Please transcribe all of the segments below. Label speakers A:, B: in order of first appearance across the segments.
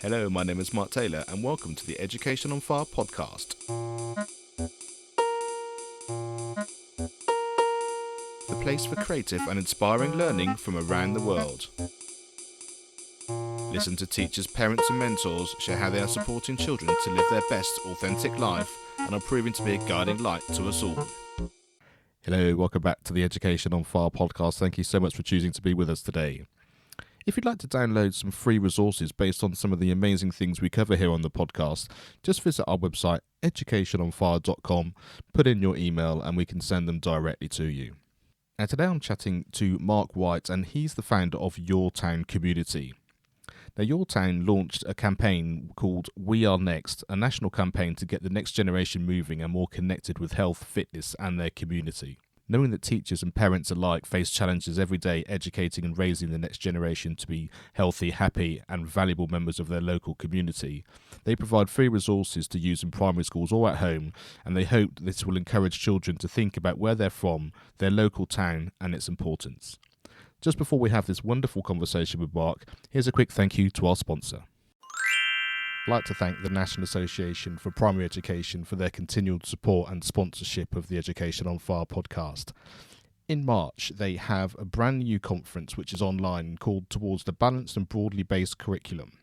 A: Hello, my name is Mark Taylor, and welcome to the Education on Fire podcast. The place for creative and inspiring learning from around the world. Listen to teachers, parents, and mentors share how they are supporting children to live their best, authentic life and are proving to be a guiding light to us all. Hello, welcome back to the Education on Fire podcast. Thank you so much for choosing to be with us today. If you'd like to download some free resources based on some of the amazing things we cover here on the podcast, just visit our website, educationonfire.com, put in your email, and we can send them directly to you. Now, today I'm chatting to Mark White, and he's the founder of Your Town Community. Now, Your Town launched a campaign called We Are Next, a national campaign to get the next generation moving and more connected with health, fitness, and their community. Knowing that teachers and parents alike face challenges every day educating and raising the next generation to be healthy, happy and valuable members of their local community, they provide free resources to use in primary schools or at home, and they hope that this will encourage children to think about where they're from, their local town and its importance. Just before we have this wonderful conversation with Mark, here's a quick thank you to our sponsor. I'd like to thank the National Association for Primary Education for their continued support and sponsorship of the Education on Fire podcast. In March, they have a brand new conference which is online called Towards the Balanced and Broadly Based Curriculum.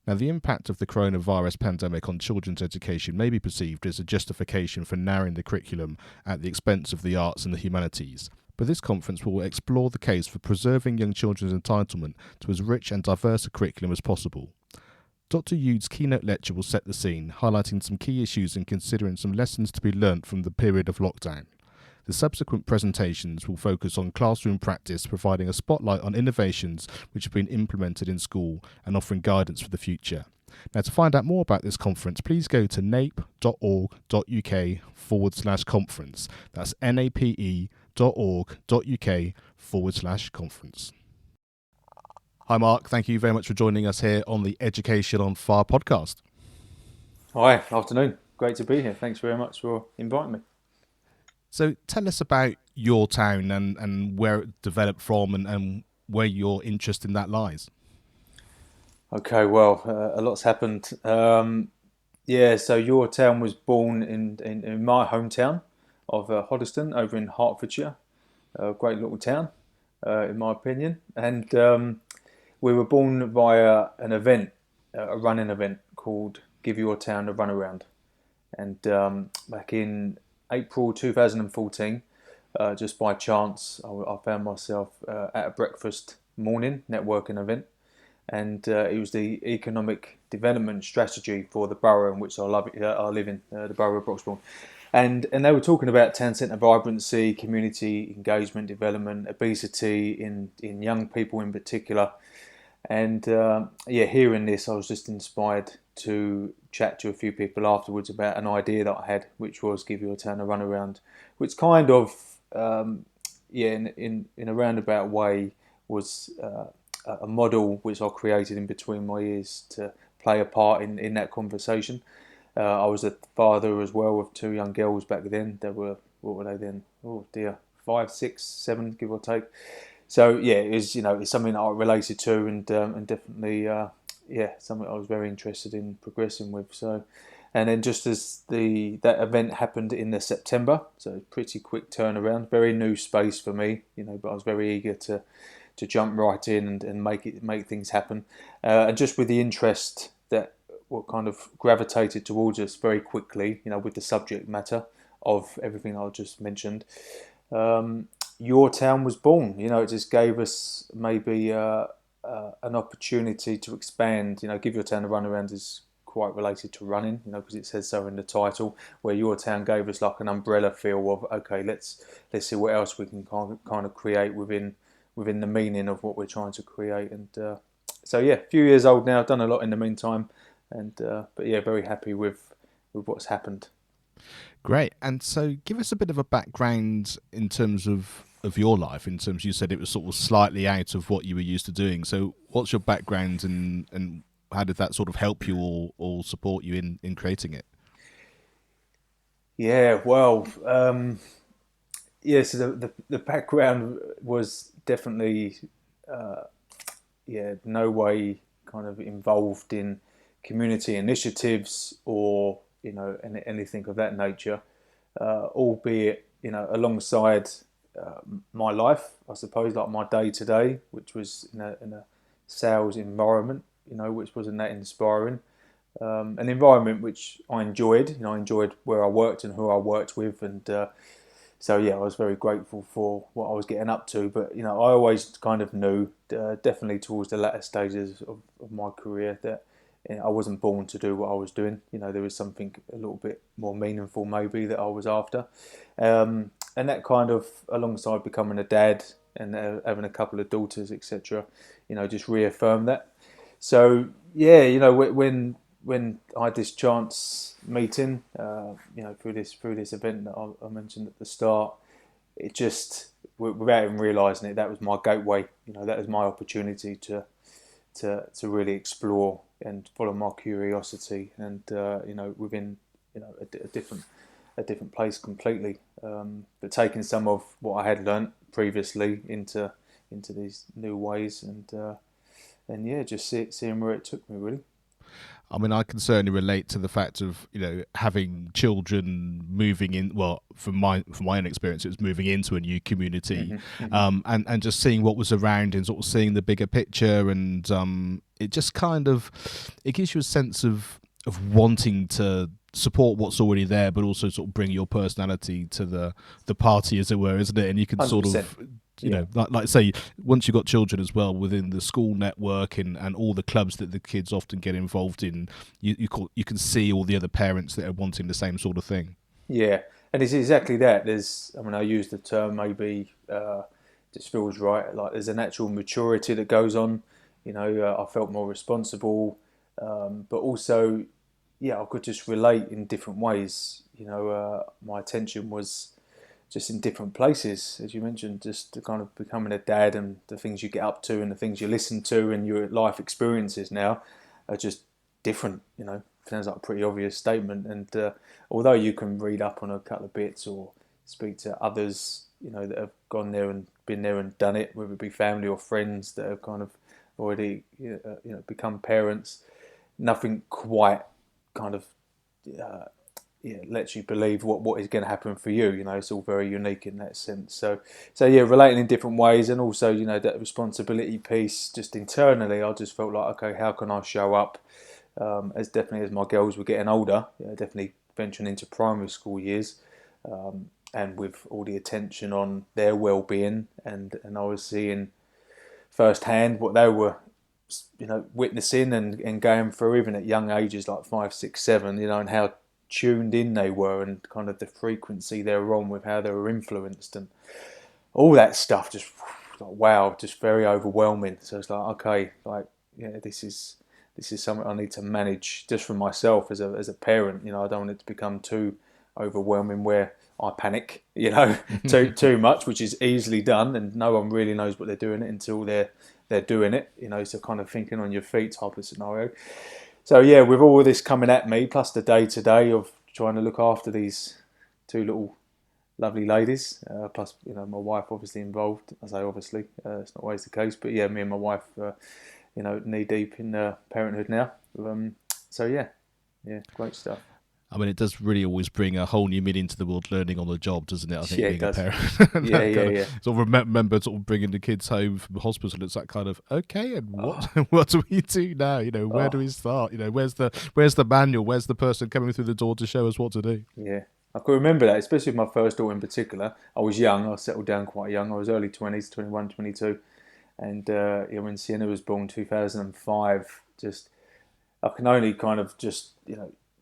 A: Now, the impact of the coronavirus pandemic on children's education may be perceived as a justification for narrowing the curriculum at the expense of the arts and the humanities. But this conference will explore the case for preserving young children's entitlement to as rich and diverse a curriculum as possible. Dr. Yude's keynote lecture will set the scene, highlighting some key issues and considering some lessons to be learnt from the period of lockdown. The subsequent presentations will focus on classroom practice, providing a spotlight on innovations which have been implemented in school and offering guidance for the future. Now, to find out more about this conference, please go to nape.org.uk/conference. That's nape.org.uk/conference. Hi Mark, thank you very much for joining us here on the Education on Fire podcast.
B: Hi, afternoon. Great to be here. Thanks very much for inviting me.
A: So tell us about your town and where it developed from and where your interest in that lies.
B: Okay, well, a lot's happened. So Your Town was born in my hometown of Hoddesdon over in Hertfordshire. A great little town, in my opinion. And we were born via an event, a running event called Give Your Town a Run Around. And back in April 2014, just by chance, I found myself at a breakfast morning networking event. And it was the economic development strategy for the borough in which I live in, the borough of Broxbourne. And they were talking about town centre vibrancy, community engagement, development, obesity in young people in particular. And hearing this, I was just inspired to chat to a few people afterwards about an idea that I had, which was Give Your Town a Run Around, which kind of, in a roundabout way, was a model which I created in between my years to play a part in that conversation. I was a father as well of two young girls back then. They were, what were they then? Oh dear, 5, 6, 7, give or take. So it's something that I related to and definitely something I was very interested in progressing with. So, and then just as that event happened in the September, so pretty quick turnaround, very new space for me, but I was very eager to jump right in and make things happen, and just with the interest that what kind of gravitated towards us very quickly, with the subject matter of everything I just mentioned. Your Town was born. It just gave us maybe an opportunity to expand. Give Your Town a Run Around is quite related to running, because it says so in the title. Where Your Town gave us like an umbrella feel of, okay, let's see what else we can kind of create within the meaning of what we're trying to create. And a few years old now. I've done a lot in the meantime, and very happy with what's happened.
A: Great. And so give us a bit of a background in terms of your life, in terms you said it was sort of slightly out of what you were used to doing. So what's your background and how did that sort of help you or support you in creating it?
B: Yeah, well, so the background was definitely, no way kind of involved in community initiatives or anything of that nature, albeit alongside my life, I suppose, like my day to day, which was in a sales environment, which wasn't that inspiring. An environment which I enjoyed. I enjoyed where I worked and who I worked with, and so I was very grateful for what I was getting up to. But I always kind of knew, definitely towards the latter stages of my career, that I wasn't born to do what I was doing. There was something a little bit more meaningful, maybe, that I was after, and that kind of, alongside becoming a dad and having a couple of daughters, etc., just reaffirmed that. So when I had this chance meeting, through this event that I mentioned at the start, it just, without even realising it, that was my gateway. That was my opportunity to really explore and follow my curiosity, and within a different place completely. But taking some of what I had learnt previously into these new ways, and just seeing where it took me, really.
A: I mean, I can certainly relate to the fact of having children moving in. Well, from my own experience, it was moving into a new community, and just seeing what was around and sort of seeing the bigger picture, and it just kind of, it gives you a sense of wanting to support what's already there, but also sort of bring your personality to the party, as it were, isn't it? And you can 100%. Sort of. Like say, once you've got children as well within the school network and all the clubs that the kids often get involved in, you can see all the other parents that are wanting the same sort of thing.
B: Yeah, and it's exactly that. I use the term, maybe just feels right. Like there's a natural maturity that goes on. I felt more responsible, but also, I could just relate in different ways. My attention was just in different places, as you mentioned, just to kind of becoming a dad, and the things you get up to and the things you listen to and your life experiences now are just different. Sounds like a pretty obvious statement. And although you can read up on a couple of bits or speak to others, that have gone there and been there and done it, whether it be family or friends that have kind of already, become parents, nothing quite kind of lets you believe what is going to happen for you. It's all very unique in that sense. So relating in different ways, and also that responsibility piece. Just internally, I just felt like, okay, how can I show up as my girls were getting older, definitely venturing into primary school years, and with all the attention on their well-being, and I was seeing firsthand what they were witnessing and going through, even at young ages like 5, 6, 7, and how tuned in they were, and kind of the frequency they were on, with how they were influenced, and all that stuff. Just like, wow, just very overwhelming. So it's like, okay, this is something I need to manage just for myself as a parent. I don't want it to become too overwhelming where I panic, too much, which is easily done, and no one really knows what they're doing until they're doing it. So kind of thinking on your feet type of scenario. So with all of this coming at me, plus the day-to-day of trying to look after these two little lovely ladies, plus my wife obviously involved. I say obviously, it's not always the case, but me and my wife, knee deep in parenthood now. Great stuff.
A: I mean, it does really always bring a whole new meaning to the world, learning on the job, doesn't it? I think being a parent.
B: Yeah.
A: Sort of remember sort of bringing the kids home from the hospital. It's that kind of, okay, and what do we do now? Where do we start? Where's the manual? Where's the person coming through the door to show us what to do?
B: Yeah, I can remember that, especially with my first daughter in particular. I was young. I settled down quite young. I was early 20s, 21, 22. And when Sienna was born, 2005, I can only kind of just,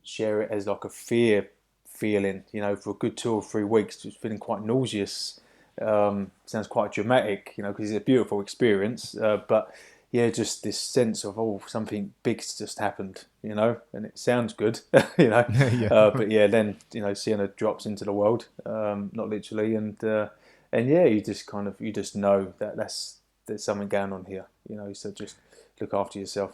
B: share it as like a fear feeling, for a good 2 or 3 weeks, just feeling quite nauseous. Sounds quite dramatic, because it's a beautiful experience. But just this sense of, something big's just happened, and it sounds good, But then, Sienna drops into the world, not literally. And you just know that there's something going on here, so just look after yourself.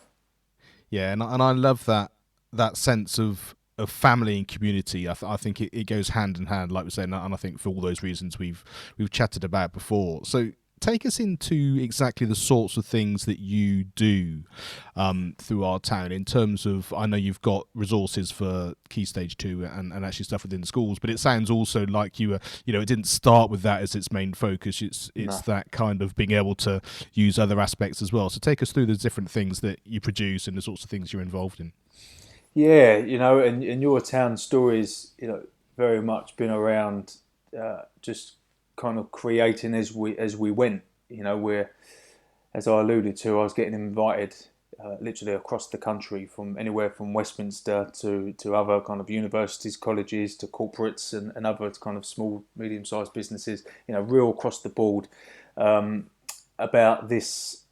A: Yeah, and I love that sense of family and community. I think it goes hand in hand, like we said, and I think for all those reasons we've chatted about before. So take us into exactly the sorts of things that you do through our town in terms of, I know you've got resources for Key Stage 2 and actually stuff within the schools, but it sounds also like you were, it didn't start with that as its main focus. It's
B: No.
A: that kind of being able to use other aspects as well. So take us through the different things that you produce and the sorts of things you're involved in.
B: Yeah, and your town stories, very much been around just kind of creating as we went. Where, as I alluded to, I was getting invited literally across the country, from anywhere from Westminster to other kind of universities, colleges, to corporates and other kind of small, medium-sized businesses. Real across the board, about this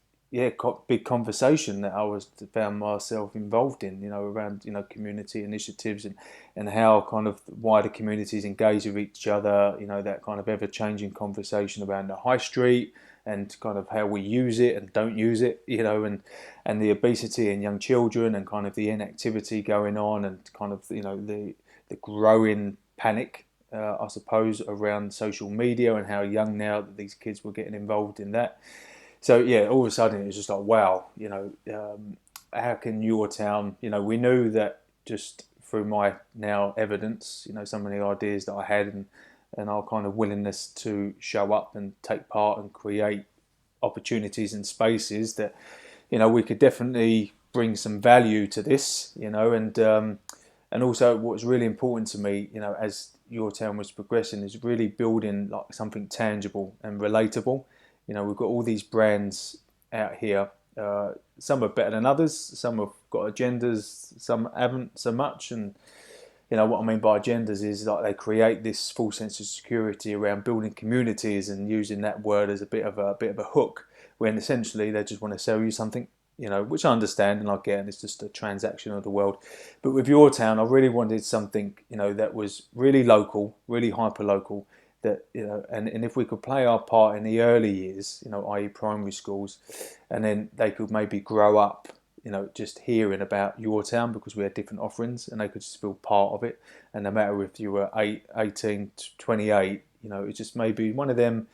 B: big conversation that I found myself involved in, around community initiatives and how kind of wider communities engage with each other, that kind of ever-changing conversation around the high street and kind of how we use it and don't use it, and the obesity in young children and kind of the inactivity going on and kind of the growing panic, I suppose, around social media and how young now that these kids were getting involved in that. So yeah, all of a sudden it was just like, wow, how can your town, we knew that just through my now evidence, some of the ideas that I had and our kind of willingness to show up and take part and create opportunities and spaces that, we could definitely bring some value to this, and also what's really important to me, as your town was progressing, is really building like something tangible and relatable. We've got all these brands out here. Some are better than others. Some have got agendas. Some haven't so much. And what I mean by agendas is like they create this false sense of security around building communities and using that word as a bit of a hook, when essentially they just want to sell you something. Which I understand and I get, and it's just a transaction of the world. But with your town, I really wanted something, that was really local, really hyper local. That and if we could play our part in the early years, i.e. primary schools, and then they could maybe grow up, just hearing about your town because we had different offerings, and they could just feel part of it. And no matter if you were 18 to 28, it's just maybe one of them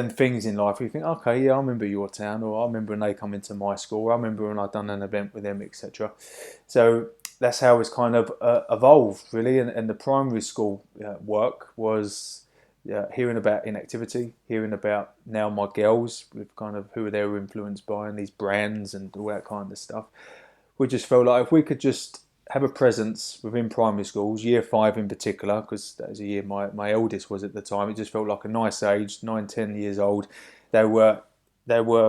B: things in life where you think, okay, yeah, I remember your town, or I remember when they come into my school, or I remember when I've done an event with them, etc. So that's how it's kind of evolved, really. And the primary school work was hearing about inactivity, hearing about now my girls with kind of who they were influenced by and these brands and all that kind of stuff. We just felt like if we could just have a presence within primary schools, year 5 in particular, because that was a year my eldest was at the time. It just felt like a nice age, 9, 10 years old. They were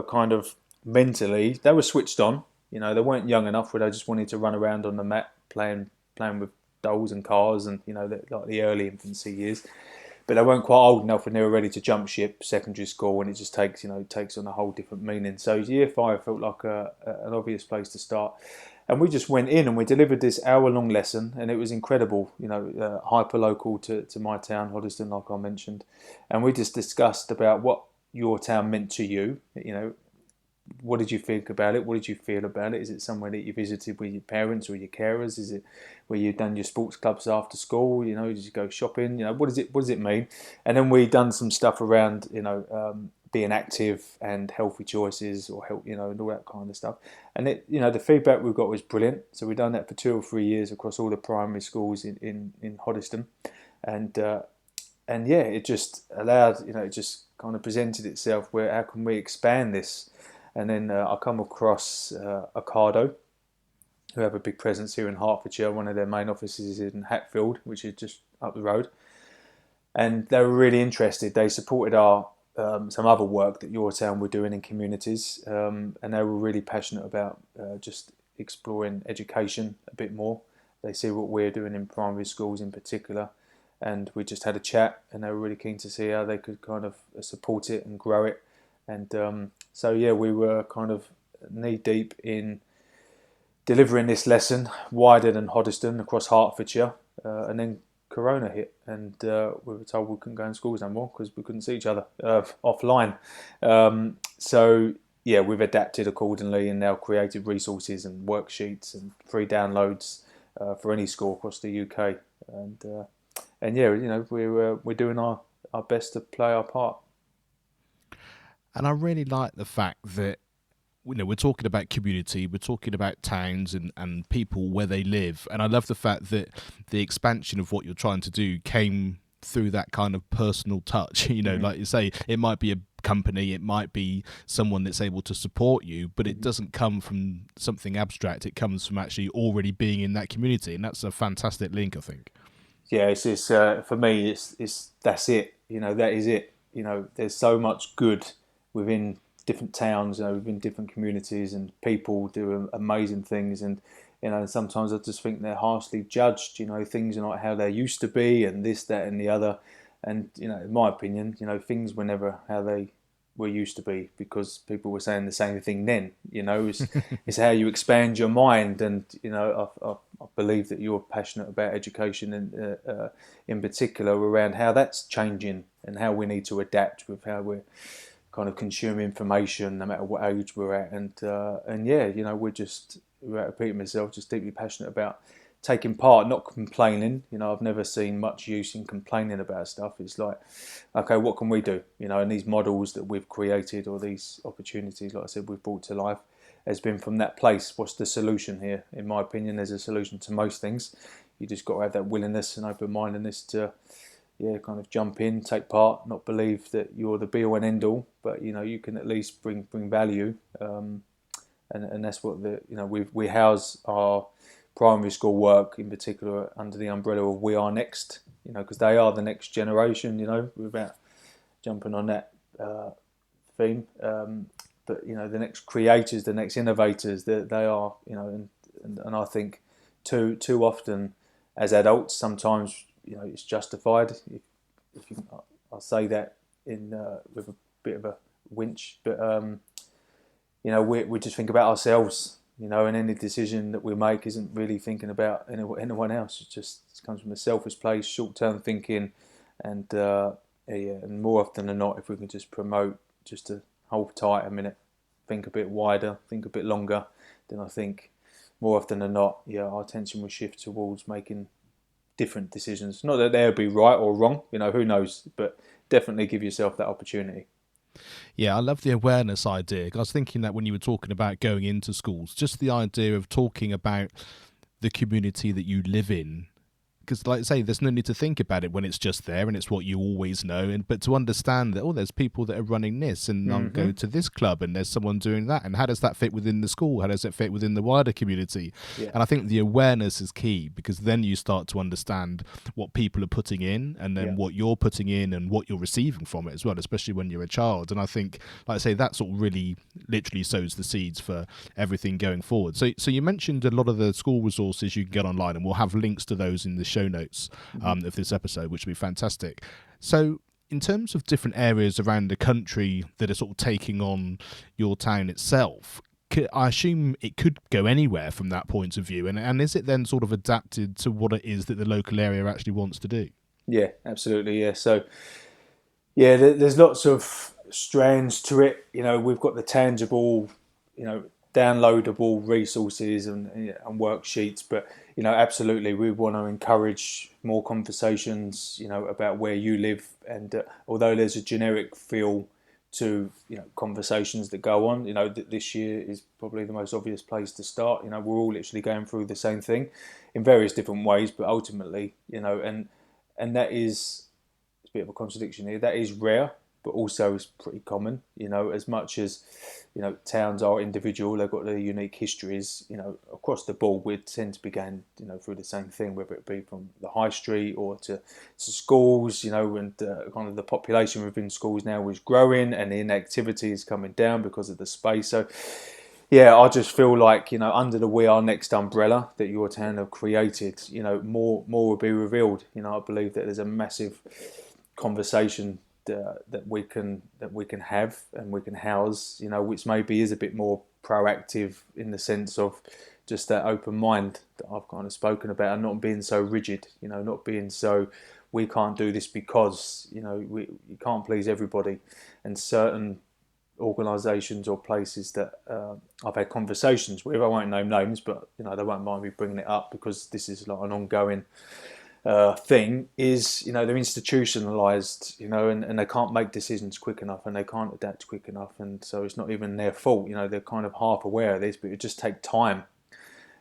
B: kind of mentally, they were switched on. They weren't young enough where they just wanted to run around on the mat playing with dolls and cars and like the early infancy years. But they weren't quite old enough when they were ready to jump ship secondary school, and it just takes on a whole different meaning. So year 5 felt like an obvious place to start. And we just went in and we delivered this hour-long lesson, and it was incredible, hyper-local to my town, Hoddesdon, like I mentioned. And we just discussed about what your town meant to you, what did you think about it? What did you feel about it? Is it somewhere that you visited with your parents or your carers? Is it where you've done your sports clubs after school? Did you go shopping? What does it mean? And then we done some stuff around, being active and healthy choices or help, and all that kind of stuff. And it, the feedback we got was brilliant. So we've done that for 2 or 3 years across all the primary schools in Hoddesdon, and yeah, it just allowed, it just kind of presented itself where how can we expand this? And then I come across Ocado, who have a big presence here in Hertfordshire. One of their main offices is in Hatfield, which is just up the road. And they were really interested. They supported our some other work that your town were doing in communities, and they were really passionate about just exploring education a bit more. They see what we're doing in primary schools in particular, and we just had a chat, and they were really keen to see how they could kind of support it and grow it. And so yeah, we were kind of knee deep in delivering this lesson wider than Hoddesdon across Hertfordshire, and then Corona hit, and we were told we couldn't go in schools no more because we couldn't see each other offline. So yeah, we've adapted accordingly and now created resources and worksheets and free downloads for any school across the UK. And yeah, we're doing our best to play our part.
A: And I really like the fact that, we're talking about community, we're talking about towns and people where they live. And I love the fact that the expansion of what you're trying to do came through that kind of personal touch. Like you say, it might be a company, it might be someone that's able to support you, but it doesn't come from something abstract. It comes from actually already being in that community. And that's a fantastic link, I think.
B: Yeah, it's for me, it's that's it. That is it. There's so much good within different towns, within different communities, and people do amazing things. And sometimes I just think they're harshly judged. Things are not how they used to be, and this, that, and the other. And in my opinion, things were never how they were used to be, because people were saying the same thing then. It's how you expand your mind. And I believe that you're passionate about education, and in particular around how that's changing and how we need to adapt with how we're kind of consume information, no matter what age we're at. And yeah, without repeating myself, just deeply passionate about taking part, not complaining. I've never seen much use in complaining about stuff. It's like, okay, what can we do? And these models that we've created, or these opportunities, like I said, we've brought to life, has been from that place. What's the solution here? In my opinion, there's a solution to most things. You just got to have that willingness and open-mindedness to, kind of jump in, take part, not believe that you're the be-all and end-all, but you can at least bring value. And that's what we house our primary school work in particular under the umbrella of We Are Next, because they are the next generation, without jumping on that theme. But the next creators, the next innovators, they are, and I think too often as adults, sometimes it's justified. I'll say that with a bit of a winch, but we just think about ourselves. And any decision that we make isn't really thinking about anyone else. It comes from a selfish place, short-term thinking, and and more often than not, if we can just promote, just to hold tight a minute, think a bit wider, think a bit longer, then I think more often than not, our attention will shift towards making different decisions. Not that they'll be right or wrong, who knows, but definitely give yourself that opportunity.
A: Yeah, I love the awareness idea. I was thinking that when you were talking about going into schools, just the idea of talking about the community that you live in. Because, like I say, there's no need to think about it when it's just there and it's what you always know. But to understand that, there's people that are running this, and I'm going to this club, and there's someone doing that. And how does that fit within the school? How does it fit within the wider community? Yeah. And I think the awareness is key, because then you start to understand what people are putting in, and then what you're putting in and what you're receiving from it as well, especially when you're a child. And I think, like I say, that sort of really literally sows the seeds for everything going forward. So you mentioned a lot of the school resources you can get online, and we'll have links to those in the show notes of this episode, which would be fantastic. So in terms of different areas around the country that are sort of taking on your town itself, I assume it could go anywhere from that point of view, and is it then sort of adapted to what it is that the local area actually wants to do?
B: Yeah, absolutely. Yeah, so there's lots of strands to it. We've got the tangible, downloadable resources and worksheets, but absolutely we want to encourage more conversations about where you live. And although there's a generic feel to conversations that go on, this year is probably the most obvious place to start. We're all literally going through the same thing in various different ways, but ultimately and that is, it's a bit of a contradiction here, that is rare, but also is pretty common. As much as towns are individual, they've got their unique histories. Across the board, we tend to be going through the same thing, whether it be from the high street or to schools. And kind of the population within schools now is growing, and the inactivity is coming down because of the space. So I just feel like under the We Are Next umbrella that your town have created, more will be revealed. I believe that there's a massive conversation that we can have and we can house, which maybe is a bit more proactive in the sense of just that open mind that I've kind of spoken about, and not being so rigid, not being so, we can't do this because, you can't please everybody. And certain organisations or places that I've had conversations with, I won't name names, but they won't mind me bringing it up because this is like an ongoing thing is, they're institutionalized, and they can't make decisions quick enough, and they can't adapt quick enough, and so it's not even their fault. They're kind of half aware of this, but it just take time,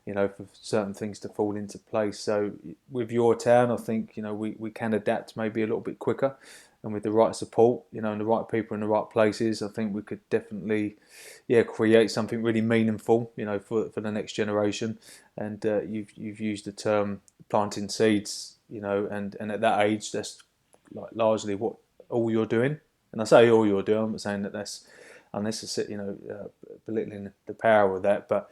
B: for certain things to fall into place. So with your town, I think, we can adapt maybe a little bit quicker, and with the right support, and the right people in the right places, I think we could definitely, create something really meaningful, for the next generation. And you've used the term planting seeds, and at that age, that's like largely what all you're doing. And I say all you're doing, I'm not saying that that's unnecessary, belittling the power of that, but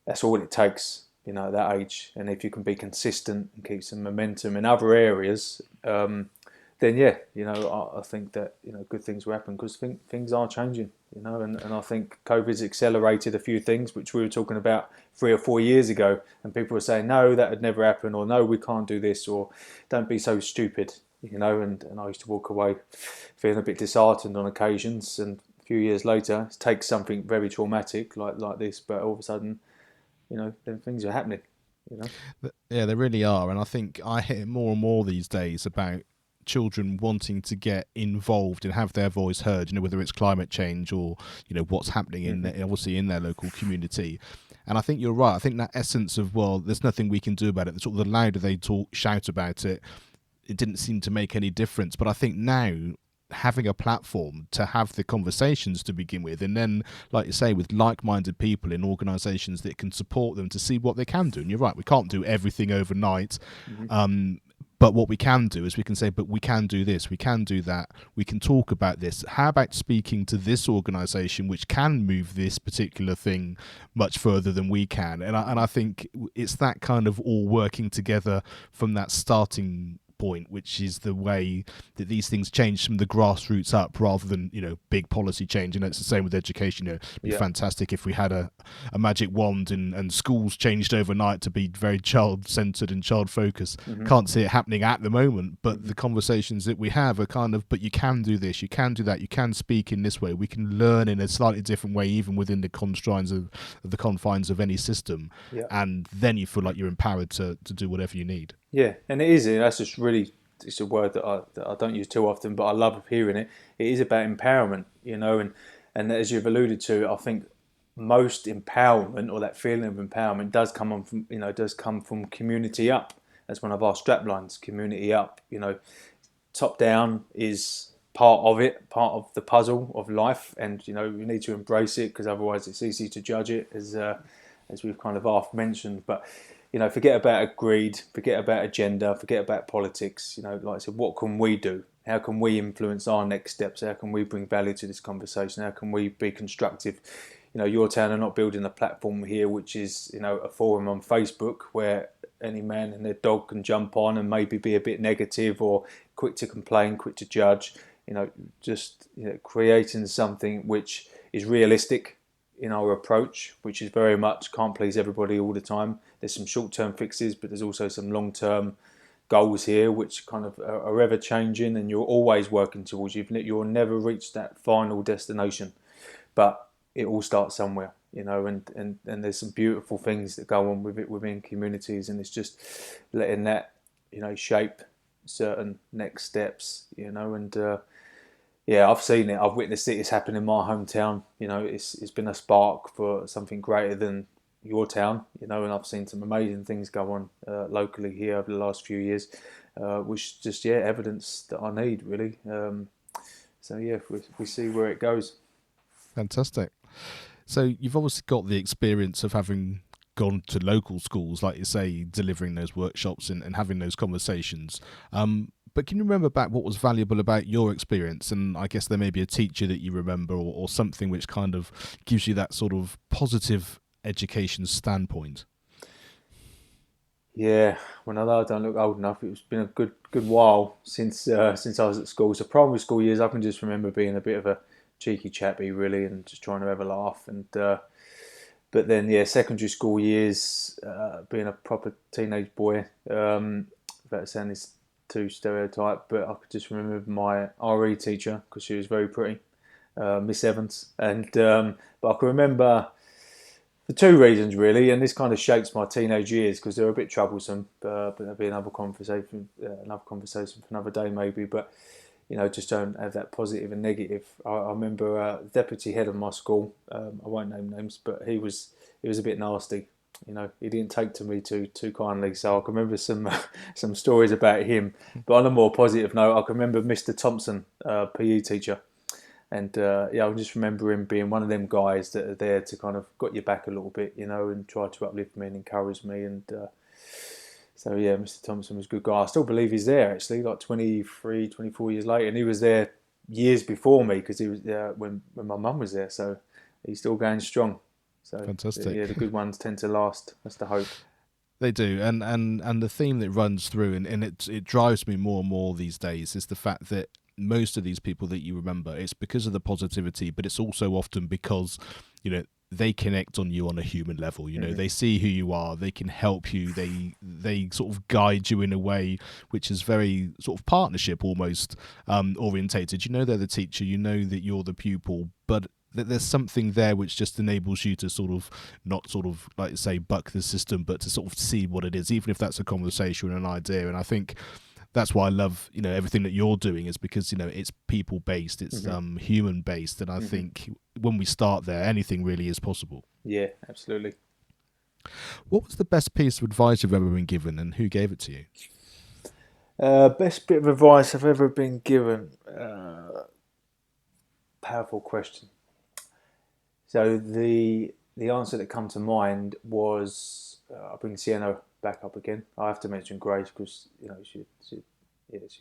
B: that's all it takes, at that age. And if you can be consistent and keep some momentum in other areas, then I think that good things will happen, because things are changing, and I think COVID's accelerated a few things which we were talking about 3 or 4 years ago, and people were saying no, that would never happen, or no, we can't do this, or don't be so stupid, and I used to walk away feeling a bit disheartened on occasions, and a few years later it takes something very traumatic like this, but all of a sudden, then things are happening.
A: Yeah, they really are, and I think I hear more and more these days about children wanting to get involved and have their voice heard, whether it's climate change or what's happening obviously in their local community. And I think you're right. I think that essence of, well, there's nothing we can do about it, the louder they shout about it, it didn't seem to make any difference. But I think now, having a platform to have the conversations to begin with, and then, like you say, with like-minded people in organisations that can support them to see what they can do. And you're right, we can't do everything overnight. But what we can do is we can say, but we can do this, we can do that, we can talk about this. How about speaking to this organisation which can move this particular thing much further than we can? And I think it's that kind of all working together from that starting point, which is the way that these things change from the grassroots up, rather than big policy change. And it's the same with education. It'd be fantastic if we had a magic wand and schools changed overnight to be very child-centered and child-focused. Can't see it happening at the moment, but the conversations that we have are kind of, but you can do this, you can do that, you can speak in this way, we can learn in a slightly different way, even within the confines of any system. And then you feel like you're empowered to do whatever you need.
B: Yeah, and it is. That's just really, it's a word that I don't use too often, but I love hearing it. It is about empowerment, and as you've alluded to, I think most empowerment, or that feeling of empowerment, does come from community up. That's one of our straplines, community up. Top down is part of it, part of the puzzle of life, and we need to embrace it, because otherwise it's easy to judge it, as we've kind of half mentioned, but. Forget about greed, forget about agenda, forget about politics. Like I said, what can we do? How can we influence our next steps? How can we bring value to this conversation? How can we be constructive? Your town are not building a platform here, which is, a forum on Facebook where any man and their dog can jump on and maybe be a bit negative or quick to complain, quick to judge. Just creating something which is realistic in our approach, which is very much can't please everybody all the time. There's some short-term fixes, but there's also some long-term goals here, which kind of are ever changing, and you're always working towards. You'll never reach that final destination, but it all starts somewhere, and there's some beautiful things that go on with it within communities, and it's just letting that, shape certain next steps, and I've seen it, I've witnessed it, it's happened in my hometown, it's been a spark for something greater than your town, and I've seen some amazing things go on locally here over the last few years, which just evidence that I need, really. We see where it goes.
A: Fantastic. So you've obviously got the experience of having gone to local schools, like you say, delivering those workshops and having those conversations. But can you remember back what was valuable about your experience? And I guess there may be a teacher that you remember, or something which kind of gives you that sort of positive education standpoint.
B: Yeah, when I don't look old enough, it's been a good while since I was at school. So primary school years, I can just remember being a bit of a cheeky chappy, really, and just trying to have a laugh. And but then, secondary school years, being a proper teenage boy, without sounding this too stereotype, but I could just remember my RE teacher, because she was very pretty, Miss Evans, and but I can remember The two reasons really, and this kind of shapes my teenage years because they're a bit troublesome. But there'll be another conversation for another day maybe. But just don't have that positive and negative. I remember deputy head of my school. I won't name names, but he was a bit nasty. He didn't take to me too kindly. So I can remember some stories about him. But on a more positive note, I can remember Mr. Thompson, PE teacher. And I just remember him being one of them guys that are there to kind of got your back a little bit, and try to uplift me and encourage me. And Mr. Thompson was a good guy. I still believe he's there actually, like 23, 24 years later. And he was there years before me because he was there when my mum was there. So he's still going strong. So
A: fantastic.
B: Yeah, the good ones tend to last. That's the hope.
A: They do, and the theme that runs through, and it drives me more and more these days, is the fact that most of these people that you remember, it's because of the positivity, but it's also often because, they connect on you on a human level. They see who you are, they can help you, they sort of guide you in a way which is very sort of partnership almost orientated. They're the teacher, that you're the pupil, but that there's something there which just enables you to sort of not sort of like say buck the system, but to sort of see what it is, even if that's a conversation and an idea. And I think that's why I love everything that you're doing, is because it's people based, it's human based, and I think when we start there, anything really is possible.
B: Yeah, absolutely.
A: What was the best piece of advice you've ever been given, and who gave it to you?
B: Best bit of advice I've ever been given. Powerful question. So the answer that come to mind was I'll bring Sienna back up again. I have to mention Grace because she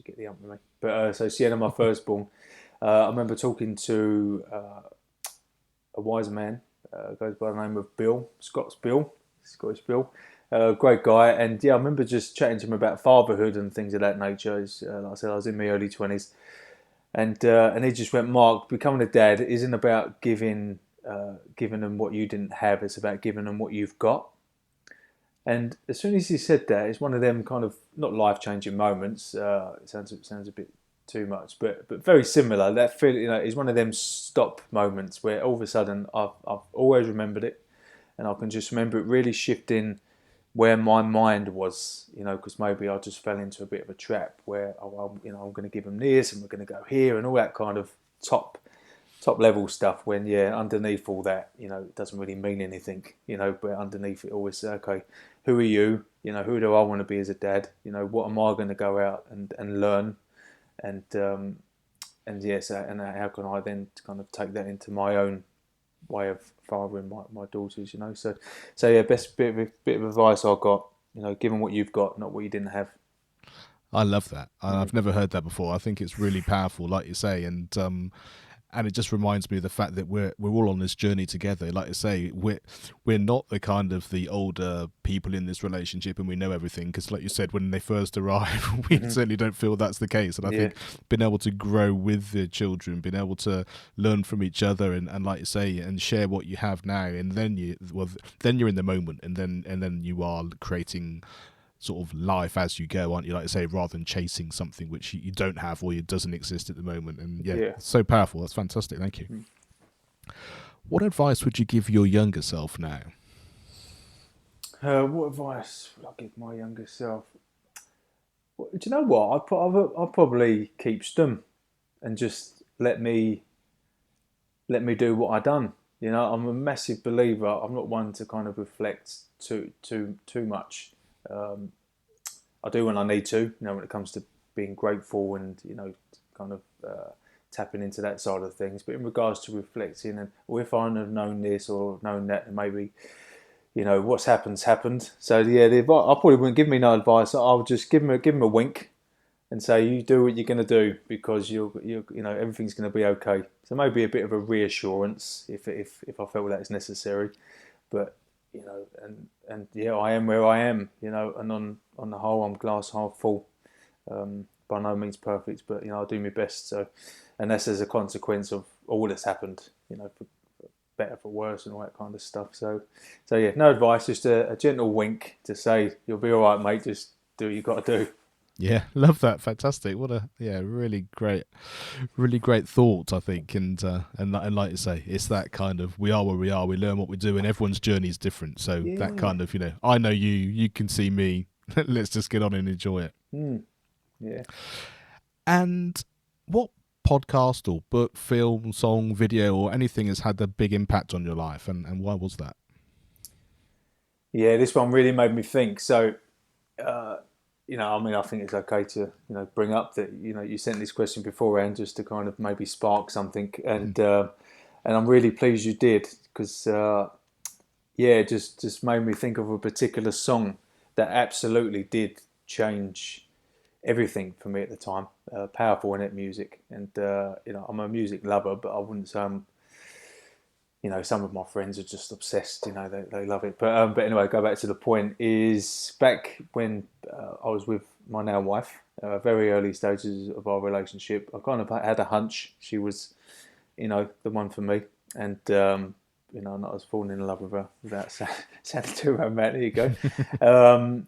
B: get the ump with me. But so Sienna, my firstborn, I remember talking to a wise man, goes by the name of Bill, Scottish Bill. Great guy, and I remember just chatting to him about fatherhood and things of that nature. Like I said, I was in my early 20s, and he just went, Mark, becoming a dad isn't about giving them what you didn't have. It's about giving them what you've got. And as soon as he said that, it's one of them kind of not life-changing moments. It sounds a bit too much, but very similar. That feel, is one of them stop moments where all of a sudden I've always remembered it, and I can just remember it really shifting where my mind was. Because maybe I just fell into a bit of a trap where I'm going to give them this, and we're going to go here, and all that kind of top level stuff, when underneath all that, it doesn't really mean anything, but underneath it always okay, who are you, who do I want to be as a dad, what am I going to go out and learn, and how can I then kind of take that into my own way of fathering my daughters, so best bit of advice I got, given what you've got, not what you didn't have.
A: I love that. I've never heard that before. I think it's really powerful, like you say, and it just reminds me of the fact that we're all on this journey together. Like I say, we're not the kind of the older people in this relationship and we know everything, because like you said, when they first arrive, we certainly don't feel that's the case. And I think being able to grow with the children, being able to learn from each other, and like you say, and share what you have now, and then you're in the moment, and then you are creating sort of life as you go, aren't you? Like I say, rather than chasing something which you don't have or it doesn't exist at the moment. And it's so powerful. That's fantastic. Thank you. What advice would you give your younger self now?
B: What advice would I give my younger self? Do you know what? I'll probably keep stum and just let me do what I done. I'm a massive believer. I'm not one to kind of reflect too much. I do when I need to, when it comes to being grateful and, kind of tapping into that side of things. But in regards to reflecting, and if I had known this or known that, then maybe, what's happened. So I probably wouldn't give me no advice. I'll just give him a wink and say, you do what you're going to do, because you're everything's going to be okay. So maybe a bit of a reassurance if I felt that is necessary, but. I am where I am, and on the whole, I'm glass half full. By no means perfect, but I do my best. So, and that's as a consequence of all that's happened, for better, for worse, and all that kind of stuff. So no advice, just a gentle wink to say, you'll be all right, mate. Just do what you got to do.
A: Yeah, love that. Fantastic. What a really great thought. I think, and like you say, it's that kind of we are where we are. We learn what we do, and everyone's journey is different. So that
B: Yeah.
A: kind of I know you, you can see me. Let's just get on and enjoy it.
B: Mm. Yeah.
A: And what podcast or book, film, song, video, or anything has had a big impact on your life, and why was that?
B: Yeah, this one really made me think. So, uh, I mean, I think it's okay to, bring up that, you sent this question beforehand just to kind of maybe spark something. And I'm really pleased you did because, yeah, it just made me think of a particular song that absolutely did change everything for me at the time. Powerful in it, music. And, I'm a music lover, but I wouldn't say I'm, some of my friends are just obsessed. They love it. But anyway, go back to the point. Is back when I was with my now wife, very early stages of our relationship. I kind of had a hunch she was, the one for me, and I was falling in love with her without sounding too romantic. There you go.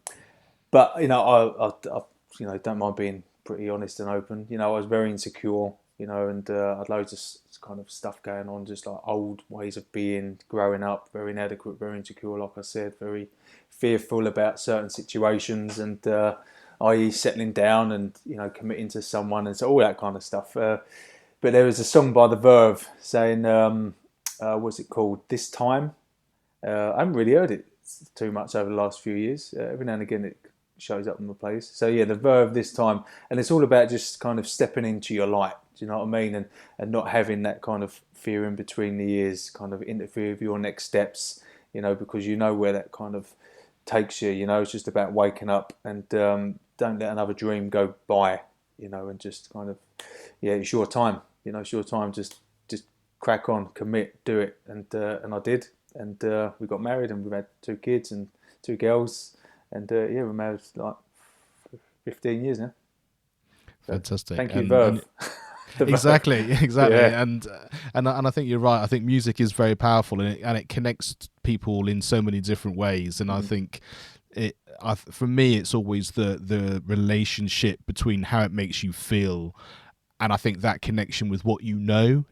B: But I don't mind being pretty honest and open. I was very insecure. And I had loads of kind of stuff going on, just like old ways of being, growing up, very inadequate, very insecure, like I said, very fearful about certain situations, and i.e. settling down and committing to someone, and so all that kind of stuff. But there was a song by The Verve saying, what's it called? This Time. I haven't really heard it too much over the last few years. Every now and again it shows up in my place. So yeah, The Verve, This Time. And it's all about just kind of stepping into your light. Do you know what I mean? And not having that kind of fear in between the ears kind of interfere with your next steps, because you know where that kind of takes you. It's just about waking up and don't let another dream go by, and just kind of, yeah, it's your time. It's your time. Just crack on, commit, do it. And I did. And we got married, and we've had 2 kids and 2 girls. And yeah, we're married like 15 years now. So,
A: Fantastic.
B: thank you, Verve.
A: Exactly.
B: Yeah.
A: And I think you're right. I think music is very powerful, and it connects people in so many different ways. And I think for me, it's always the relationship between how it makes you feel. And I think that connection with what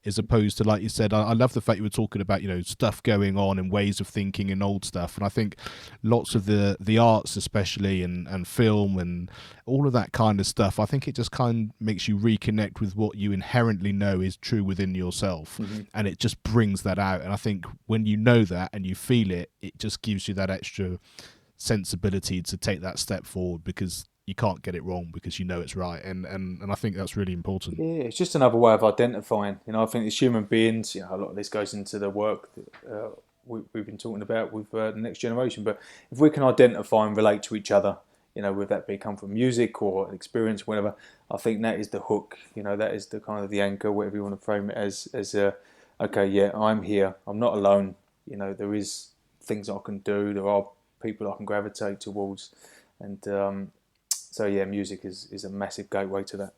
A: as opposed to, like you said, I love the fact you were talking about, stuff going on and ways of thinking and old stuff. And I think lots of the arts, especially, and film and all of that kind of stuff, I think it just kind of makes you reconnect with what you inherently know is true within yourself. And it just brings that out. And I think when you know that and you feel it, it just gives you that extra sensibility to take that step forward, because you can't get it wrong because it's right, and I think that's really important.
B: Yeah, it's just another way of identifying. I think as human beings, a lot of this goes into the work that we've been talking about with the next generation. But if we can identify and relate to each other, whether that be come from music or experience, whatever, I think that is the hook. That is the kind of the anchor, whatever you want to frame it as. Okay, yeah, I'm here. I'm not alone. There is things I can do. There are people I can gravitate towards, and so yeah, music is a massive gateway to that.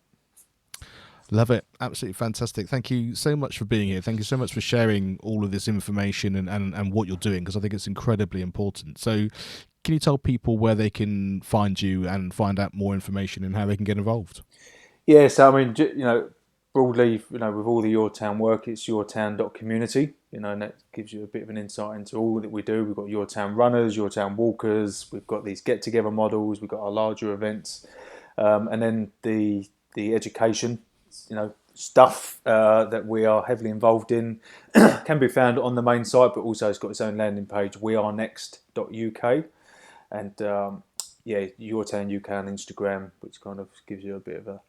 A: Love it. Absolutely fantastic. Thank you so much for being here. Thank you so much for sharing all of this information and what you're doing, because I think it's incredibly important. So can you tell people where they can find you and find out more information and how they can get involved?
B: Yeah, so I mean, broadly, with all the Your Town work, it's yourtown.community, and that gives you a bit of an insight into all that we do. We've got Your Town runners, Your Town walkers, we've got these get-together models, we've got our larger events, and then the education, stuff that we are heavily involved in can be found on the main site, but also it's got its own landing page, wearenext.uk, and yeah, Your Town UK on Instagram, which kind of gives you a bit of a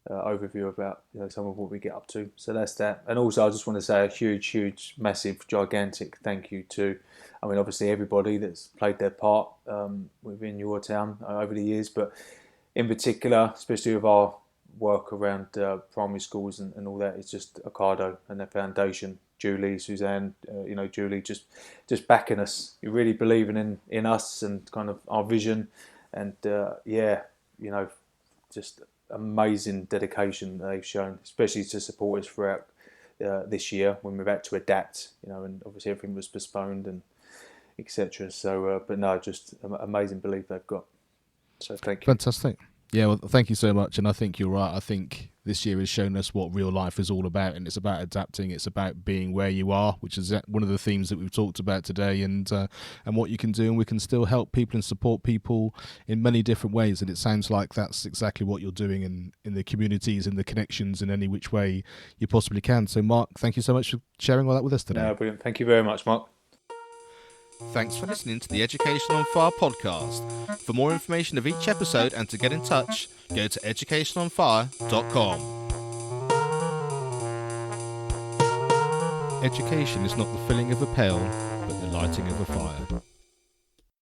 B: overview about some of what we get up to. So that's that. And also I just want to say a huge, massive, gigantic thank you to, I mean, obviously everybody that's played their part within Your Town over the years, but in particular, especially with our work around primary schools and all that, it's just Ocado and their foundation, Julie, Suzanne, Julie just backing us. You're really believing in us and kind of our vision, and yeah, just amazing dedication they've shown, especially to support us throughout this year when we've had to adapt, and obviously everything was postponed and etc. So, but no, just amazing belief they've got. So thank you.
A: Fantastic. Yeah, well, thank you so much. And I think you're right. I think this year has shown us what real life is all about, and it's about adapting. It's about being where you are, which is one of the themes that we've talked about today, and what you can do. And we can still help people and support people in many different ways. And it sounds like that's exactly what you're doing in the communities and the connections in any which way you possibly can. So, Mark, thank you so much for sharing all that with us today.
B: No, brilliant. Thank you very much, Mark.
A: Thanks for listening to the Education on Fire podcast. For more information of each episode and to get in touch, go to educationonfire.com. Education is not the filling of a pail, but the lighting of a fire.